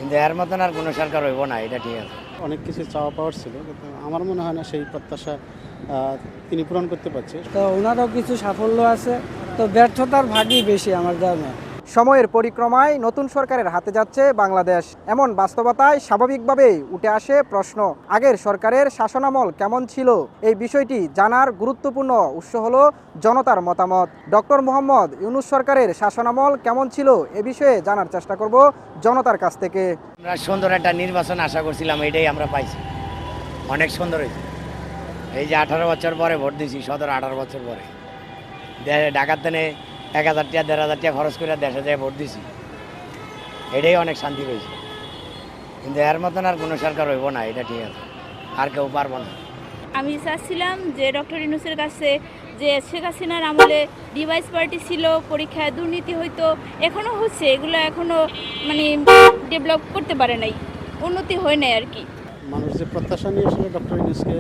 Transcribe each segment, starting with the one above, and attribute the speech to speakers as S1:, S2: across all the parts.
S1: কিন্তু এর মতন আর কোনো সরকার হইব না, এটা ঠিক আছে।
S2: অনেক কিছু চাওয়া পাওয়ার ছিল, কিন্তু আমার মনে হয় না সেই প্রত্যাশা তিনি পূরণ করতে পারছে।
S3: তো ওনারও কিছু সাফল্য আছে, তো ব্যর্থতার ভাগই বেশি আমার জানা।
S4: সময়ের পরিক্রমায় নতুন সরকারের হাতে যাচ্ছে বাংলাদেশ। এমন বাস্তবতায় স্বাভাবিকভাবেই উঠে আসে প্রশ্ন, আগের সরকারের শাসনামল কেমন ছিল? এই বিষয়টি জানার গুরুত্বপূর্ণ উৎস হলো জনতার মতামত। ডক্টর মোহাম্মদ ইউনূস সরকারের শাসনামল কেমন ছিল এ বিষয়ে জানার চেষ্টা করব জনতার কাছ থেকে।
S1: আমরা সুন্দর একটা নির্বাচন আশা করছিলাম, এটাই আমরা পাইছি। অনেক সুন্দর হয়েছে। এই যে 18 বছর পরে ভোট দিয়েছি, 17-18 বছর পরে ঢাকার তেনে 1000 টাকা 1500 টাকা খরচ করে দেশে যায় ভোট দিছি, এটাই অনেক শান্তি পেয়েছি। কিন্তু এর মতন আর কোনো সরকার হইব না, এটা ঠিক আছে। আর কেউ পারবো না।
S5: আমি চাচ্ছিলাম যে ডক্টর ইউনূসের কাছে যে শেখ হাসিনার আমলে ডিভাইস পার্টি ছিল, পরীক্ষায় দুর্নীতি হইতো, এখনও হচ্ছে, এগুলো এখনও মানে ডেভেলপ করতে পারে নাই, উন্নতি হয় নাই আর কি।
S2: মানুষ যে প্রত্যাশা নিয়ে এসে ডক্টর ইউনূসকে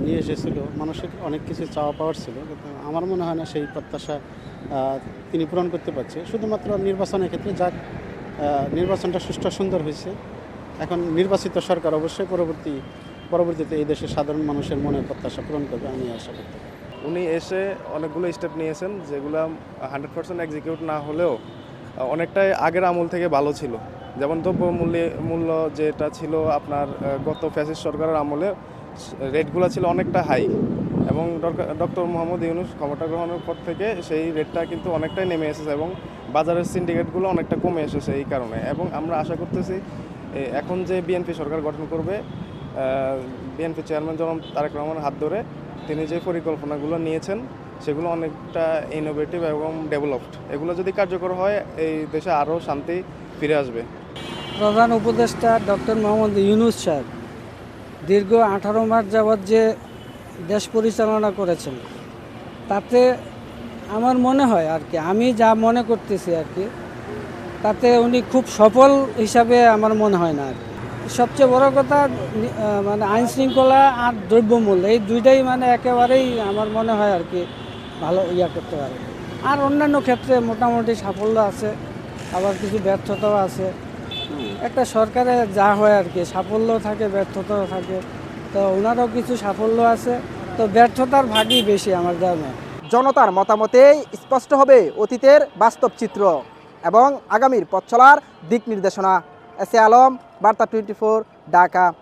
S2: নিয়ে এসেছিল, মানুষের অনেক কিছু চাওয়া পাওয়ার ছিল, কিন্তু আমার মনে হয় না সেই প্রত্যাশা তিনি পূরণ করতে পারছে। শুধুমাত্র নির্বাচনের ক্ষেত্রে যাক, নির্বাচনটা সুষ্ঠু সুন্দর হয়েছে। এখন নির্বাচিত সরকার অবশ্যই পরবর্তীতে এই দেশের সাধারণ মানুষের মনের প্রত্যাশা পূরণ করবে, আমি আশা করতে পারি।
S6: উনি এসে অনেকগুলো স্টেপ নিয়েছেন, যেগুলো 100% এক্সিকিউট না হলেও অনেকটাই আগের আমল থেকে ভালো ছিল। যেমন মূল্য যেটা ছিল আপনার গত ফ্যাসিস্ট সরকারের আমলে, রেটগুলো ছিল অনেকটা হাই, এবং ডক্টর মোহাম্মদ ইউনূস ক্ষমতা গ্রহণের পর থেকে সেই রেটটা কিন্তু অনেকটাই নেমে এসেছে, এবং বাজারের সিন্ডিকেটগুলো অনেকটা কমে এসেছে এই কারণে। এবং আমরা আশা করতেছি এখন যে বিএনপি সরকার গঠন করবে, বিএনপি চেয়ারম্যান জনাব তারেক রহমানের হাত ধরে তিনি যে পরিকল্পনাগুলো নিয়েছেন সেগুলো অনেকটা ইনোভেটিভ এবং ডেভেলপড। এগুলো যদি কার্যকর হয়, এই দেশে আরও শান্তি ফিরে আসবে।
S3: প্রধান উপদেষ্টা ডক্টর মোহাম্মদ ইউনূস সাহেব দীর্ঘ 18 মাস যাবৎ যে দেশ পরিচালনা করেছেন, তাতে আমার মনে হয় আর কি, আমি যা মনে করতেছি আর কি, তাতে উনি খুব সফল হিসাবে আমার মনে হয় না আর কি। সবচেয়ে বড় কথা মানে আইন শৃঙ্খলা আর দ্রব্যমূল্য, এই দুইটাই মানে একেবারেই আমার মনে হয় আর কি ভালো করতে পারে। আর অন্যান্য ক্ষেত্রে মোটামুটি সাফল্য আছে, আবার কিছু ব্যর্থতাও আছে। একটা সরকারে যা হয় আর কি, সাফল্য থাকে, ব্যর্থতাও থাকে, তো ওনারও কিছু সাফল্য আছে, তো ব্যর্থতার ভাগই বেশি আমার জানা।
S4: জনতার মতামতেই স্পষ্ট হবে অতীতের বাস্তব চিত্র এবং আগামীর পথ চলার দিক নির্দেশনা। এস এ আলম, বার্তা 24, ঢাকা।